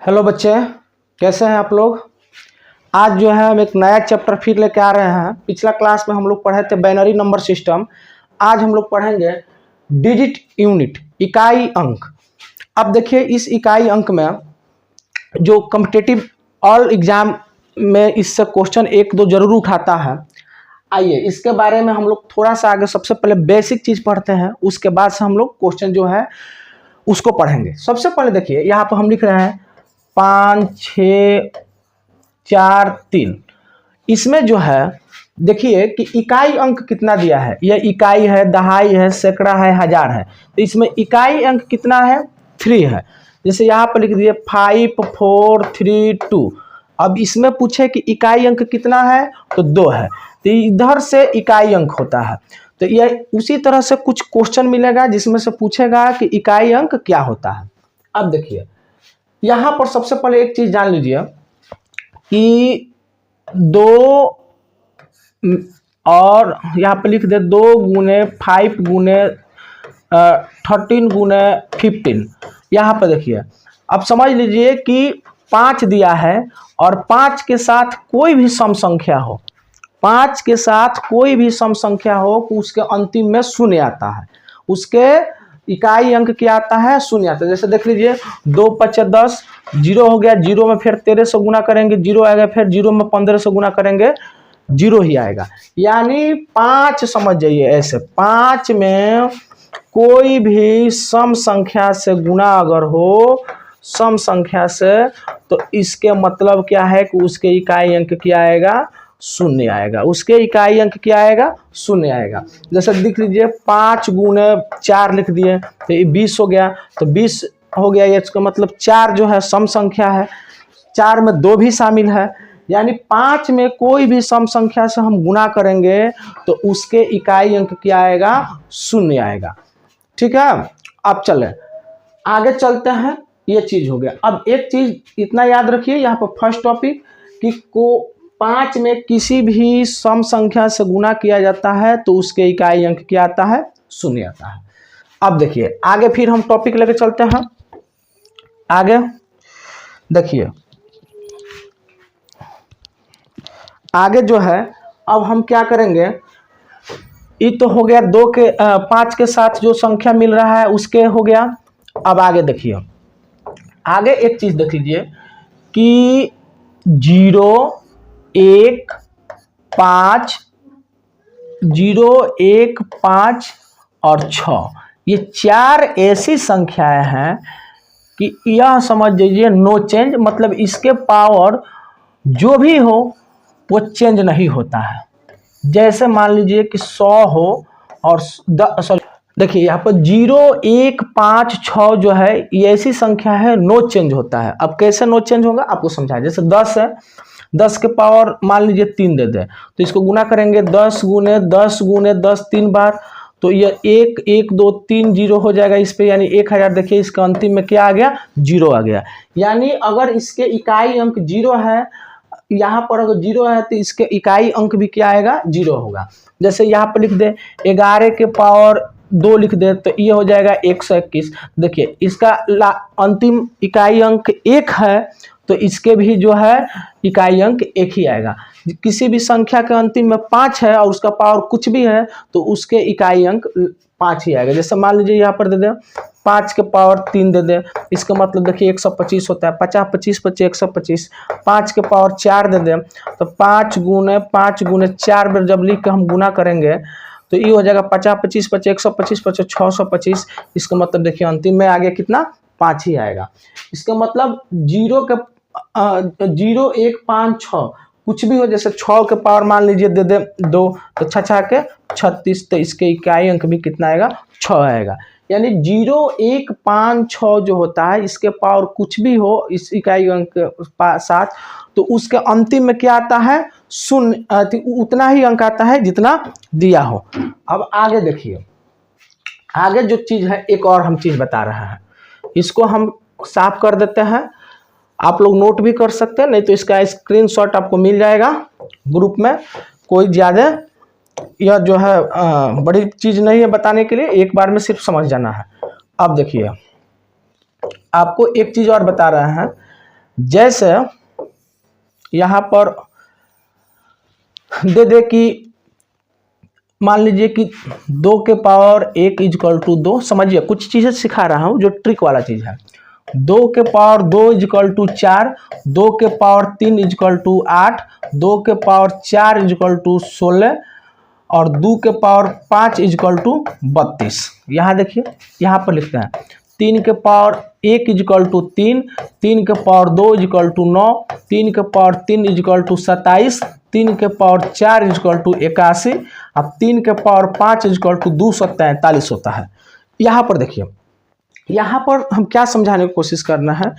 Hello बच्चे, कैसे हैं आप लोग। आज जो है हम एक नया चैप्टर फिर लेके आ रहे हैं। पिछला क्लास में हम लोग पढ़े थे बाइनरी नंबर सिस्टम। आज हम लोग पढ़ेंगे डिजिट यूनिट, इकाई अंक। अब देखिए, इस इकाई अंक में जो कॉम्पिटिटिव ऑल एग्जाम में इससे क्वेश्चन एक दो जरूर उठाता है। आइए इसके बारे में हम लोग थोड़ा सा आगे सबसे पहले बेसिक चीज़ पढ़ते हैं, उसके बाद से हम लोग क्वेश्चन जो है उसको पढ़ेंगे। सबसे पहले देखिए, यहाँ पर हम लिख रहे हैं 5 6 4 3। इसमें जो है देखिए कि इकाई अंक कितना दिया है। यह इकाई है, दहाई है, सैकड़ा है, हजार है। तो इसमें इकाई अंक कितना है, 3 है। जैसे यहाँ पर लिख दिए 5 4 3 2। अब इसमें पूछे कि इकाई अंक कितना है, तो 2 है। तो इधर से इकाई अंक होता है। तो यह उसी तरह से कुछ क्वेश्चन मिलेगा जिसमें से पूछेगा कि इकाई अंक क्या होता है। अब देखिए, यहाँ पर सबसे पहले एक चीज जान लीजिए कि 2 और यहाँ पर लिख दे 2 गुने 5 गुने 13 गुने 15। यहाँ पर देखिए, अब समझ लीजिए कि 5 दिया है और 5 के साथ कोई भी सम संख्या हो, 5 के साथ कोई भी सम संख्या हो तो उसके अंतिम में शून्य आता है। उसके इकाई अंक क्या आता है, शून्य आता है। जैसे देख लीजिए 2 5 10, 0 हो गया, 0 में फिर 13 से गुना करेंगे 0 आएगा, फिर 0 में 15 से गुना करेंगे 0 ही आएगा। यानी 5 समझ जाइए ऐसे, 5 में कोई भी सम संख्या से गुना अगर हो, सम संख्या से, तो इसके मतलब क्या है कि उसके इकाई अंक क्या आएगा, शून्य आएगा। उसके इकाई अंक क्या आएगा, शून्य आएगा। जैसे देख लीजिए 5 गुने 4 लिख दिए तो ये 20 हो गया। तो 20 हो गया, इसका मतलब 4 जो है सम संख्या है, 4 में 2 भी शामिल है। यानी 5 में कोई भी सम संख्या से हम गुना करेंगे तो उसके इकाई अंक क्या आएगा, शून्य आएगा। ठीक है, अब चले आगे चलते हैं। ये चीज हो गया। अब एक चीज इतना याद रखिए यहाँ पर, फर्स्ट टॉपिक कि 5 में किसी भी सम संख्या से गुना किया जाता है तो उसके इकाई अंक क्या आता है, शून्य आता है। अब देखिए आगे फिर हम टॉपिक लेके चलते हैं। आगे देखिए, आगे जो है अब हम क्या करेंगे, ये तो हो गया 5 के साथ जो संख्या मिल रहा है उसके हो गया। अब आगे देखिए, आगे एक चीज देख लीजिए कि 0 1 5, 0 1 5 और 6, ये 4 ऐसी संख्याएं हैं कि यह समझ लीजिए नो चेंज, मतलब इसके पावर जो भी हो वो चेंज नहीं होता है। जैसे मान लीजिए कि 100 हो और देखिए यहाँ पर 0 1 5 6 जो है ये ऐसी संख्या है नो चेंज होता है। अब कैसे नो चेंज होगा आपको समझाया। जैसे 10 है, 10 के पावर मान लीजिए 3 दे दे, तो इसको गुना करेंगे 10 गुने 10 गुने 10 3 बार, तो ये 1 1 2 3 0 हो जाएगा इस पे, यानी 1000। देखिए इसका अंतिम में क्या आ गया, 0 आ गया। यानी अगर इसके इकाई अंक 0 है, यहाँ पर अगर 0 है तो इसके इकाई अंक भी क्या आएगा, 0 होगा। जैसे यहाँ पर लिख दे 11 के पावर 2 लिख दे तो ये हो जाएगा 121। देखिए इसका अंतिम इकाई अंक 1 है तो इसके भी जो है इकाई अंक 1 ही आएगा। किसी भी संख्या के अंतिम में 5 है और उसका पावर कुछ भी है तो उसके इकाई अंक 5 ही आएगा। जैसे मान लीजिए यहाँ पर दे दे 5 के पावर 3 दे दे, इसका मतलब देखिए 125 होता है। 50 25 25 125। 5 के पावर 4 दे दे तो 5 गुने 4 बार जब लिख के हम गुना करेंगे तो ये हो जाएगा 50 25 25 125 25 625। इसका मतलब देखिए अंतिम में आगे कितना, 5 ही आएगा। इसका मतलब 0 1 5 6 कुछ भी हो, जैसे 6 के पावर मान लीजिए दे दे 2 तो 6 6 के 36, तो इसके इकाई अंक भी कितना आएगा, 6 आएगा। यानी 0 1 5 6 जो होता है इसके पावर कुछ भी हो इस इकाई अंक के साथ, तो उसके अंतिम में क्या आता है, शून्य, उतना ही अंक आता है जितना दिया हो। अब आगे देखिए, आगे जो चीज है एक और हम चीज बता रहे हैं, इसको हम साफ कर देते हैं। आप लोग नोट भी कर सकते हैं, नहीं तो इसका स्क्रीनशॉट आपको मिल जाएगा ग्रुप में। कोई ज़्यादा यह जो है बड़ी चीज़ नहीं है बताने के लिए, एक बार में सिर्फ समझ जाना है। अब देखिए आपको एक चीज़ और बता रहे हैं जैसे यहाँ पर दे दे कि मान लीजिए कि 2 के पावर 1 इजकल टू 2, समझिए कुछ चीज़ें सिखा रहा हूँ जो ट्रिक वाला चीज़ है। 2 के पावर 2 इजकल टू 4, 2 के पावर 3 इजकल टू 8, 2 के पावर 4 इजकल टू 16 और 2 के पावर 5 इजकल टू 32। यहाँ देखिए, यहाँ पर लिखते हैं 3 के पावर 1 इजकल टू 3, 3 के पावर 2 इजकल टू 9, 3 के पावर 3 इजकल टू 27, 3 के पावर 4 इजकल टू 81, अब 3 के पावर 5 इजकल टू 243 होता है। यहाँ पर देखिए, यहाँ पर हम क्या समझाने की कोशिश करना है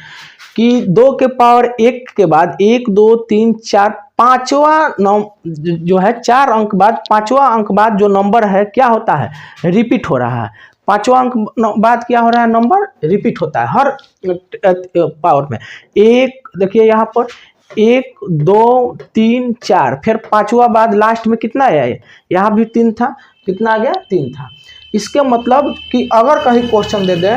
कि 2 के पावर 1 के बाद 1 2 3 4 पांचवा जो है 4 अंक बाद पांचवा अंक बाद जो नंबर है क्या होता है, रिपीट हो रहा है। पांचवा अंक बाद क्या हो रहा है, नंबर रिपीट होता है हर पावर में। एक देखिए यहाँ पर 1 2 3 4, फिर पांचवा बाद लास्ट में कितना आया है, यहाँ भी 3 था, कितना आ गया 3 था। इसके मतलब कि अगर कहीं क्वेश्चन दे दे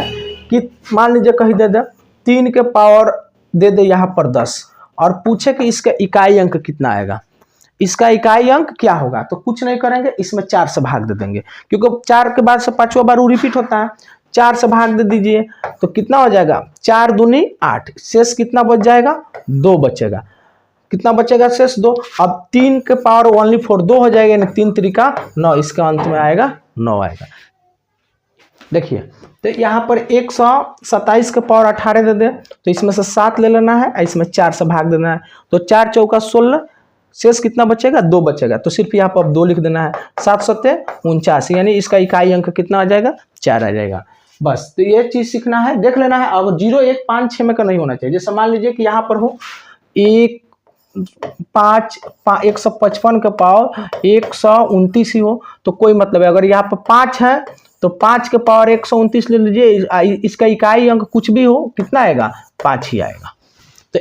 कि मान लीजिए कहीं दे दे 3 के पावर दे दे यहाँ पर 10 और पूछे कि इसका इकाई अंक कितना आएगा, इसका इकाई अंक क्या होगा, तो कुछ नहीं करेंगे, इसमें 4 से भाग दे देंगे, क्योंकि 4 के बाद से पांचवा बार वो रिपीट होता है। 4 से भाग दे दीजिए तो कितना हो जाएगा, 4 दूनी 8, शेष कितना बच जाएगा, 2 बचेगा। कितना बचेगा, शेष 2। अब 3 के पावर ओनली 4 2 हो जाएगा, यानी 3 त्रिका 9, इसका अंत में आएगा 9 आएगा। देखिए तो यहाँ पर 127 के पावर 18 दे दे तो इसमें से 7 ले लेना है, इसमें 4 से भाग देना है, तो 4 चौका 16, शेष कितना बचेगा, 2 बचेगा, तो सिर्फ यहाँ पर 2 लिख देना है। 7 सत्ते 49, यानी इसका इकाई अंक कितना आ जाएगा, 4 आ जाएगा। बस तो ये चीज़ सीखना है, देख लेना है। अब 0 1 5 6 में का नहीं होना चाहिए। जैसे मान लीजिए कि यहाँ पर हो 155 का पावर 129 ही हो तो कोई मतलब है। अगर यहाँ पर 5 है तो 5 के पावर 129 ले लीजिए, इसका इकाई अंक कुछ भी हो कितना आएगा, 5 ही आएगा। तो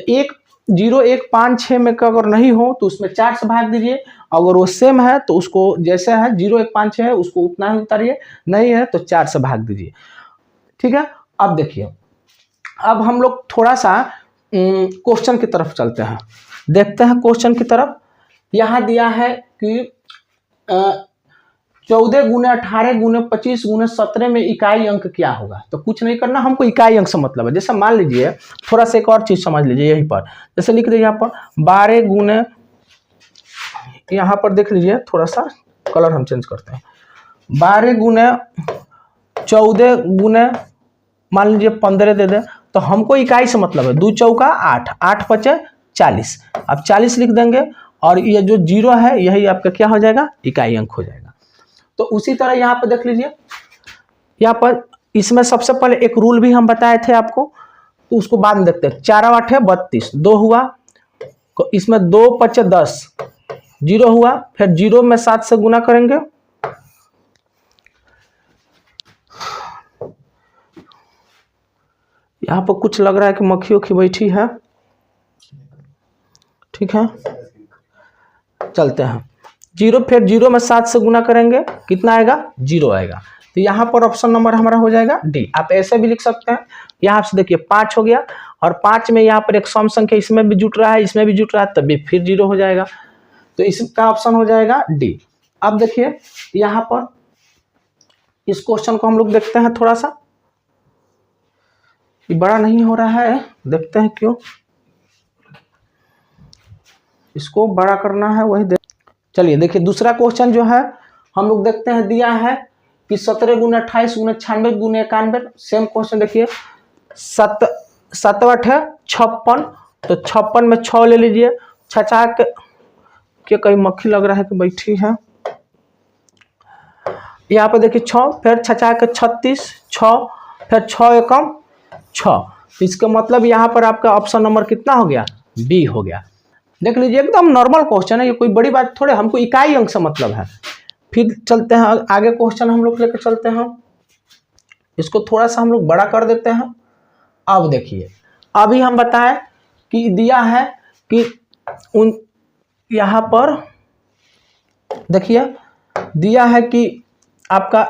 0 1 5 6 में का अगर नहीं हो तो उसमें 4 से भाग दीजिए, अगर वो सेम है तो उसको जैसे है 0 1 5 6 है उसको उतना ही उतारिए, नहीं है तो 4 से भाग दीजिए। ठीक है, अब देखिए, अब हम लोग थोड़ा सा क्वेश्चन की तरफ चलते हैं, देखते हैं क्वेश्चन की तरफ। यहाँ दिया है कि 14 गुने 18 गुने 25 गुने 17 में इकाई अंक क्या होगा, तो कुछ नहीं करना, हमको इकाई अंक से मतलब है। जैसे मान लीजिए थोड़ा सा एक और चीज समझ लीजिए, यहीं पर जैसे लिख दीजिए यहाँ पर 12 गुने, यहाँ पर देख लीजिए थोड़ा सा कलर हम चेंज करते हैं, 12 गुने 14 गुने मान लीजिए 15 दे दे, तो हमको इकाई से मतलब है 2 चौका 8, 8 पचे 40, अब 40 लिख देंगे और ये जो 0 है यही आपका क्या हो जाएगा, इकाई अंक हो जाएगा। तो उसी तरह यहाँ पर देख लीजिए, यहाँ पर इसमें सबसे पहले एक रूल भी हम बताए थे आपको, तो उसको बाद में देखते हैं। 4 8 है 32, 2 हुआ, तो इसमें 2 5 10, 0 हुआ, फिर 0 में 7 से गुना करेंगे, यहाँ पर कुछ लग रहा है कि मक्खी उखी बैठी है। ठीक है, चलते हैं 0, फिर 0 में 7 से गुना करेंगे, कितना आएगा, 0 आएगा। तो यहाँ पर ऑप्शन नंबर हमारा हो जाएगा डी। आप ऐसे भी लिख सकते हैं, यहाँ से देखिए 5 हो गया और 5 में यहाँ पर एक सम संख्या इसमें भी जुट रहा है, इसमें भी जुट रहा है, तब भी फिर 0 हो जाएगा, तो इसका ऑप्शन हो जाएगा डी। अब देखिए यहाँ पर इस क्वेश्चन को हम लोग देखते हैं, थोड़ा सा ये बड़ा नहीं हो रहा है, देखते हैं क्यों, इसको बड़ा करना है वही देख। चलिए देखिए दूसरा क्वेश्चन जो है हम लोग देखते हैं, दिया है कि 17 गुने 28 गुने 96 गुने 91, सेम क्वेश्चन देखिए, 7 7 8 है 56, तो 56 में 6 ले लीजिए, छछा के कहीं मक्खी लग रहा है कि बैठी है, यहाँ पे देखिए 6, फिर छछा के 36, 6, फिर 6 एकम 6, तो इसका मतलब यहाँ पर आपका ऑप्शन नंबर कितना हो गया, बी हो गया। देख लीजिए एकदम नॉर्मल क्वेश्चन है, ये कोई बड़ी बात थोड़े, हमको इकाई अंक से मतलब है। फिर चलते हैं आगे, क्वेश्चन हम लोग लेकर चलते हैं, इसको थोड़ा सा हम लोग बड़ा कर देते हैं। अब देखिए, अभी हम बताएं कि दिया है कि यहाँ पर देखिए दिया है कि आपका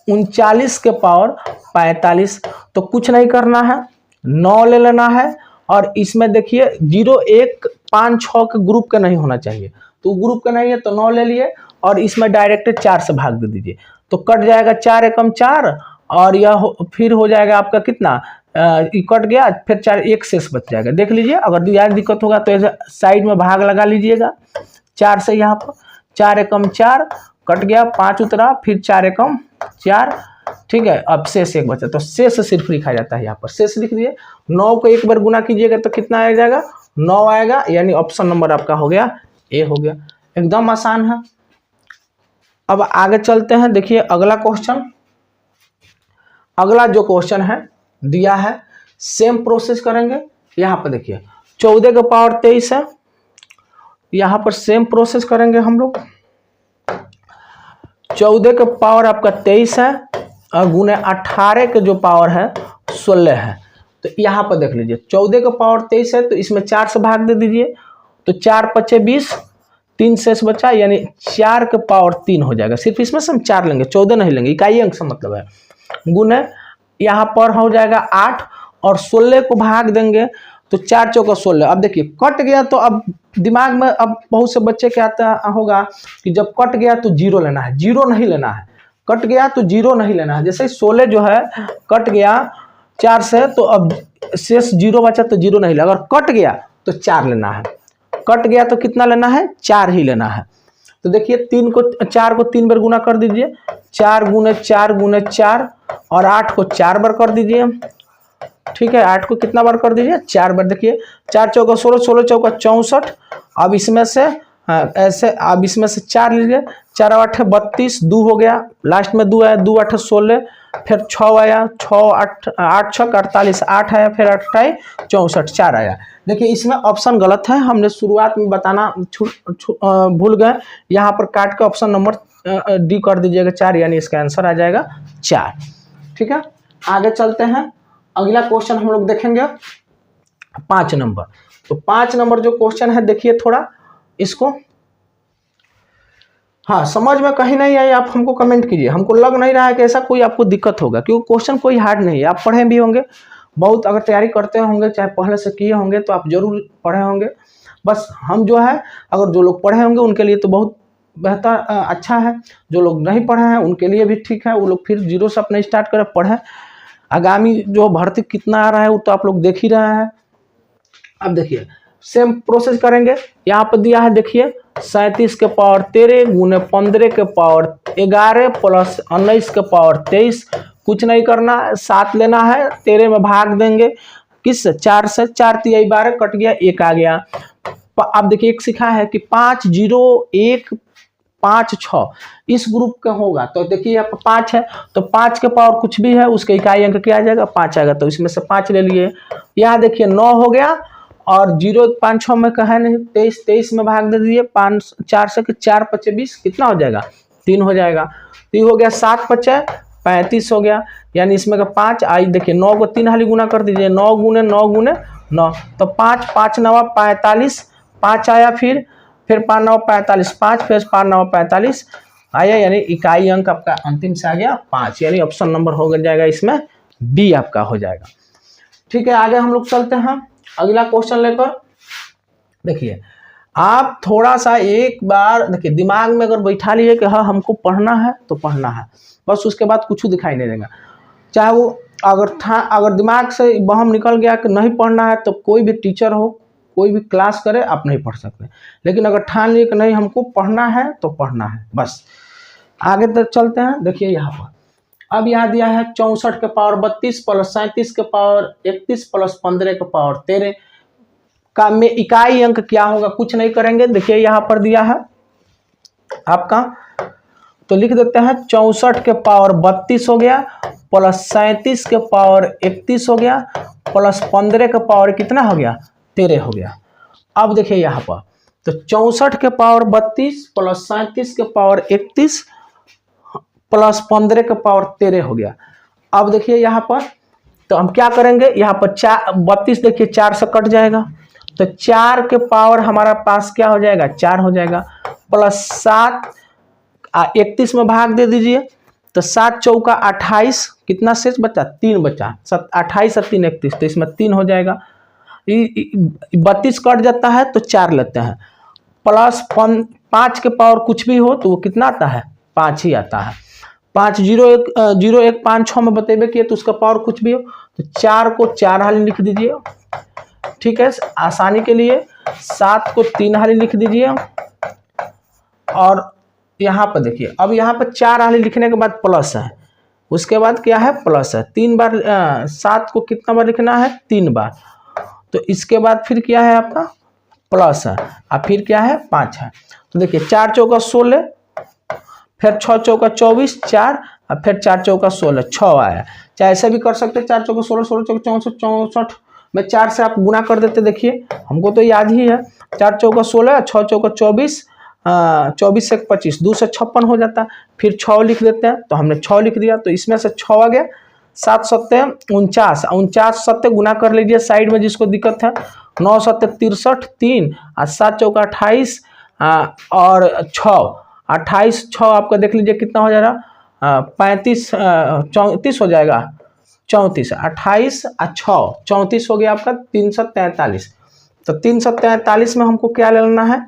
39 के पावर 45, तो कुछ नहीं करना है, 9 ले लेना है और इसमें देखिए 0 1 5 6 के ग्रुप का नहीं होना चाहिए, तो ग्रुप का नहीं है तो 9 ले लिए और इसमें डायरेक्ट 4 से भाग दे दीजिए, तो कट जाएगा 4 एकम 4 और यह फिर हो जाएगा आपका कितना, कट गया, फिर 4 एक शेष बच जाएगा। देख लीजिए, अगर यार दिक्कत होगा तो ऐसे साइड में भाग लगा लीजिएगा 4 से, यहाँ पर 4 एकम 4 कट गया, 5 उतरा, फिर 4 एकम 4, ठीक है। अब शेष एक बचा, तो शेष सिर्फ लिखा जाता है, यहाँ पर शेष लिख दिए। 9 को एक बार गुना कीजिएगा तो कितना आ जाएगा, 9 आएगा, यानी ऑप्शन नंबर आपका हो गया ए हो गया। एकदम आसान है। अब आगे चलते हैं, देखिए अगला क्वेश्चन। अगला जो क्वेश्चन है दिया है, सेम प्रोसेस करेंगे। यहाँ पर देखिए 14 का पावर 23 है, यहाँ पर सेम प्रोसेस करेंगे हम लोग। 14 का पावर आपका 23 है और गुने 18 के जो पावर है 16 है। तो यहाँ पर देख लीजिए 14 का पावर 23 है तो इसमें 4 से भाग दे दीजिए, तो 4 पचे 20, 3 शेष बचा, यानी 4 के पावर 3 हो जाएगा। सिर्फ इसमें से हम 4 लेंगे, 14 नहीं लेंगे, इकाई अंक से मतलब है। गुने यहाँ पर हो जाएगा 8 और 16 को भाग देंगे तो 4 चौका 16। अब देखिए कट गया तो अब दिमाग में अब बहुत से बच्चे क्या आता होगा कि जब कट गया तो 0 लेना है, 0 नहीं लेना है, कट गया तो 0 नहीं लेना है। जैसे 16 जो है कट गया 4 से, तो अब शेष 0 बचा तो 0 नहीं लेना, अगर कट गया तो 4 लेना है, कट गया तो कितना लेना है, 4 ही लेना है। तो देखिए 4 को 3 बार गुना कर दीजिए, 4 गुने 4 गुने 4, और 8 को 4 बार कर दीजिए, ठीक है। 8 को कितना बार कर दीजिए, 4 बार। देखिए 4 चौका 16, 16 चौका 64। अब इसमें से ऐसे, अब इसमें से 4 लीजिए, 4 8 32, 2 हो गया, लास्ट में 2 आया, 2 8 16, फिर 6 आया, 6 8 8 6 48, 8 आया, फिर 28 64, 4 आया। देखिए इसमें ऑप्शन गलत है, हमने शुरुआत में बताना भूल गए। यहाँ पर काट के ऑप्शन नंबर डी कर दीजिएगा 4, यानी इसका आंसर आ जाएगा 4, ठीक है। आगे चलते हैं, अगला क्वेश्चन हम लोग देखेंगे 5 नंबर। तो 5 नंबर जो क्वेश्चन है देखिए थोड़ा इसको, हाँ समझ में कहीं नहीं आई आप हमको कमेंट कीजिए। हमको लग नहीं रहा है कि ऐसा कोई आपको दिक्कत होगा, क्योंकि क्वेश्चन कोई हार्ड नहीं है, आप पढ़े भी होंगे बहुत, अगर तैयारी करते होंगे चाहे पहले से किए होंगे तो आप जरूर पढ़े होंगे। बस हम जो है, अगर जो लोग पढ़े होंगे उनके लिए तो बहुत बेहतर अच्छा है, जो लोग नहीं पढ़े हैं उनके लिए भी ठीक है, वो लोग फिर 0 से अपने स्टार्ट करें, पढ़ें। आगामी जो भर्ती कितना आ रहा है वो तो आप लोग देख ही रहे हैं। अब देखिए सेम प्रोसेस करेंगे, यहाँ पर दिया है देखिए 37 के पावर 13 गुने 15 के पावर 11 प्लस 19 के पावर 23। कुछ नहीं करना, 7 लेना है, 13 में भाग देंगे किस, 4 से, 4 3 12 कट गया, 1 आ गया। अब देखिए एक सिखा है कि 5 0 1 5 6 इस ग्रुप का होगा, तो देखिए यहाँ पर 5 है तो 5 के पावर कुछ भी है उसके इकाई अंक क्या आ जाएगा, 5 आएगा, तो इसमें से 5 ले लिए। यहाँ देखिए 9 हो गया और 0 5 6 में कहा नहीं, 23 23 में भाग दे दीजिए, 5 4 से 4 5 20, कितना हो जाएगा, 3 हो जाएगा। तो ये हो गया 7 5 35 हो गया, यानी इसमें का 5 आई। देखिए 9 को 3 हाली गुना कर दीजिए, 9 गुने 9 गुने 9, तो 5 5 9 45, 5 आया, फिर 5 9 45, 5 फिर 5 9 45 आया, यानी इकाई अंक आपका अंतिम से आ गया 5, यानी ऑप्शन नंबर हो जाएगा इसमें बी आपका हो जाएगा, ठीक है। आगे हम लोग चलते हैं अगला क्वेश्चन लेकर। देखिए आप थोड़ा सा एक बार देखिए दिमाग में अगर बैठा लिए कि हाँ हमको पढ़ना है तो पढ़ना है, बस उसके बाद कुछ दिखाई नहीं देगा। चाहे वो अगर दिमाग से बहम निकल गया कि नहीं पढ़ना है, तो कोई भी टीचर हो, कोई भी क्लास करे, आप नहीं पढ़ सकते। लेकिन अगर ठान लिए कि नहीं हमको पढ़ना है तो पढ़ना है, बस। आगे तक चलते हैं, देखिए यहाँ पर अब यहाँ दिया है 64 के पावर 32 प्लस 37 के पावर 31 प्लस 15 के पावर 13 का में इकाई अंक क्या होगा, कुछ नहीं करेंगे। देखिए यहाँ पर दिया है आपका, तो लिख देते हैं 64 के पावर 32 हो गया प्लस 37 के पावर 31 हो गया प्लस 15 के पावर कितना हो गया, 13 हो गया। अब देखिए यहाँ पर तो 64 के पावर 32 प्लस 37 के पावर 31 प्लस 15 के पावर 13 हो गया। अब देखिए यहाँ पर तो हम क्या करेंगे, यहाँ पर 32 देखिए 4 से कट जाएगा, तो 4 के पावर हमारा पास क्या हो जाएगा, 4 हो जाएगा, प्लस 7 31 में भाग दे दीजिए, तो 7 चौका 28, कितना शेष बचा, 3 बचा, 28 और 3 31, तो इसमें 3 हो जाएगा। 32 कट जाता है तो 4 लेते हैं, प्लस 5 के पावर कुछ भी हो तो वो कितना आता है, 5 ही आता है। 5 0 1 5 6 में बतेबे किए तो उसका पावर कुछ भी हो तो 4 को 4 हाली लिख दीजिए, ठीक है आसानी के लिए। 7 को 3 हाली लिख दीजिए, और यहाँ पर देखिए अब यहाँ पर 4 हाली लिखने के बाद प्लस है, उसके बाद क्या है, प्लस है। 3 बार 7 को कितना बार लिखना है, 3 बार, तो इसके बाद फिर क्या है आपका, प्लस है, और फिर क्या है, 5 है। तो देखिए 4 चौका 16, फिर 6 चौका 24, 4, और फिर 4 चौका 16, 6 आया। चाहे ऐसे भी कर सकते हैं, 4 चौका 16, 16 चौका 64, 64 में 4 से आप गुना कर देते। देखिए हमको तो याद ही है, 4 चौका 16, 6 चौका 24, 24 से 25, 2 से 56 हो जाता है। फिर 6 लिख देते हैं, तो हमने 6 लिख दिया, तो इसमें से 6 आ गया। 7 सत्ते 49, 49 सत्ते गुना कर लीजिए साइड में जिसको दिक्कत है। 9 सत्ते 63, 3, और 7 चौका 28, और 6 28, 6 आपका देख लीजिए कितना हो जाएगा, 35 34 हो जाएगा, 34 28 और 6 34 हो गया आपका 343। तो 343 में हमको क्या लेना है,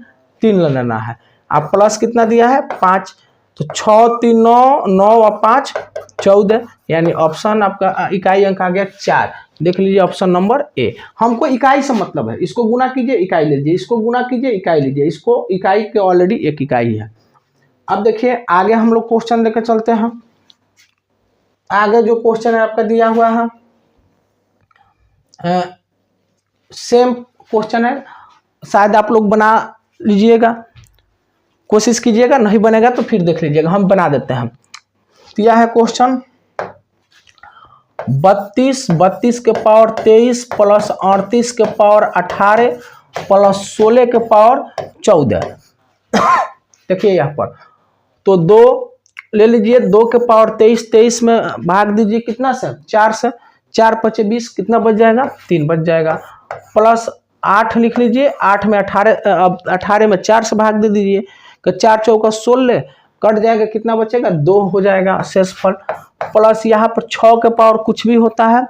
3 लेना है। आप प्लस कितना दिया है, 5, तो 6 3 9, 9 और 5 14, यानी ऑप्शन आपका इकाई अंक आ गया 4। देख लीजिए ऑप्शन नंबर ए। हमको इकाई से मतलब है, इसको गुना कीजिए इकाई लीजिए, इसको गुना कीजिए इकाई लीजिए, इसको इकाई के ऑलरेडी एक इकाई है। अब देखिए आगे हम लोग क्वेश्चन लेकर चलते हैं। आगे जो क्वेश्चन है आपका दिया हुआ है, सेम क्वेश्चन है, शायद आप लोग बना लीजिएगा, कोशिश कीजिएगा, नहीं बनेगा तो फिर देख लीजिएगा, हम बना देते हैं। दिया है क्वेश्चन 32 के पावर 23 प्लस 38 के पावर 18 प्लस 16 के पावर 14। देखिए यहाँ पर तो 2 ले लीजिए, 2 के पावर 23, 23 में भाग दीजिए कितना से, 4 से, 4 5 20, कितना बच जाएगा, 3 बच जाएगा। प्लस 8 लिख लीजिए, 8 में 18, अब 18 में 4 से भाग दे दीजिए, तो 4 चौका 16 कट जाएगा, कितना बचेगा, 2 हो जाएगा शेषफल। प्लस यहाँ पर 6 के पावर कुछ भी होता है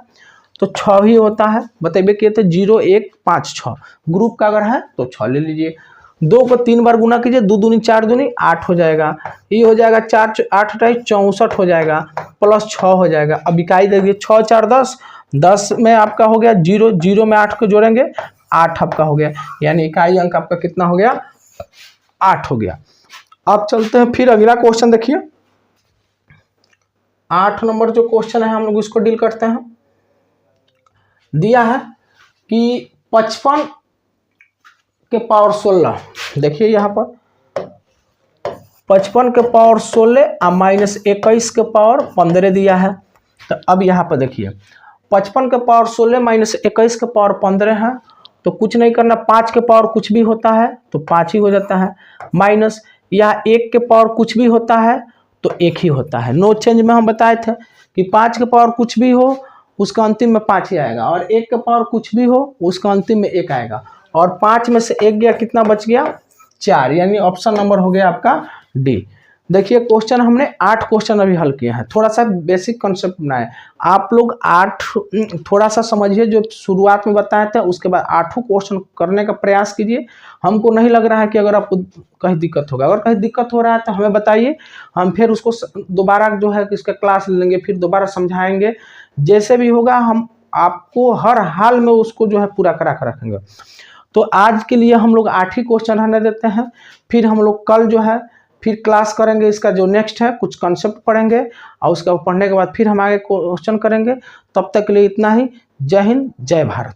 तो 6 ही होता है, बतेबे किए थे 0 1 5 6, ग्रुप का अगर है तो 6 ले लीजिए। 2 को 3 बार गुना कीजिए, 2 दूनी 4 दूनी 8 हो जाएगा, ये हो जाएगा 4 8 64 हो जाएगा, प्लस 6 हो जाएगा। अब इकाई देखिए 6 4 10, 10 में आपका हो गया 0, 0 में 8 को जोड़ेंगे 8 आपका हो गया, यानी इकाई अंक आपका कितना हो गया, 8 हो गया। अब चलते हैं फिर अगला क्वेश्चन देखिए, 8 नंबर जो क्वेश्चन है हम लोग इसको डील करते हैं। दिया है कि 55 के पावर 16, देखिए यहाँ पर 55 के पावर 16 और माइनस 21 के पावर 15 दिया है। तो अब यहाँ पर देखिए 55 के पावर 16 माइनस 21 के पावर 15 है, तो कुछ नहीं करना, 5 के पावर कुछ भी होता है तो 5 ही हो जाता है, माइनस या 1 के पावर कुछ भी होता है तो 1 ही होता है। नो चेंज में हम बताए थे कि 5 के पावर कुछ भी हो उसका अंतिम में 5 ही आएगा, और 1 के पावर कुछ भी हो उसका अंतिम में 1 आएगा, और 5 में से 1 गया, कितना बच गया, 4, यानी ऑप्शन नंबर हो गया आपका डी। देखिए क्वेश्चन हमने 8 क्वेश्चन अभी हल किए हैं, थोड़ा सा बेसिक कॉन्सेप्ट बनाए। आप लोग 8 थोड़ा सा समझिए, जो शुरुआत में बताए थे उसके बाद 8 क्वेश्चन करने का प्रयास कीजिए। हमको नहीं लग रहा है कि अगर आपको कहीं दिक्कत होगा, अगर कहीं दिक्कत हो रहा है तो हमें बताइए, हम फिर उसको दोबारा जो है इसका क्लास लेंगे, फिर दोबारा समझाएंगे, जैसे भी होगा हम आपको हर हाल में उसको जो है पूरा करा कर रखेंगे। तो आज के लिए हम लोग 8 ही क्वेश्चन रहने देते हैं, फिर हम लोग कल जो है फिर क्लास करेंगे, इसका जो नेक्स्ट है कुछ कॉन्सेप्ट पढ़ेंगे, और उसका पढ़ने के बाद फिर हम आगे क्वेश्चन करेंगे। तब तक के लिए इतना ही। जय हिंद, जय भारत।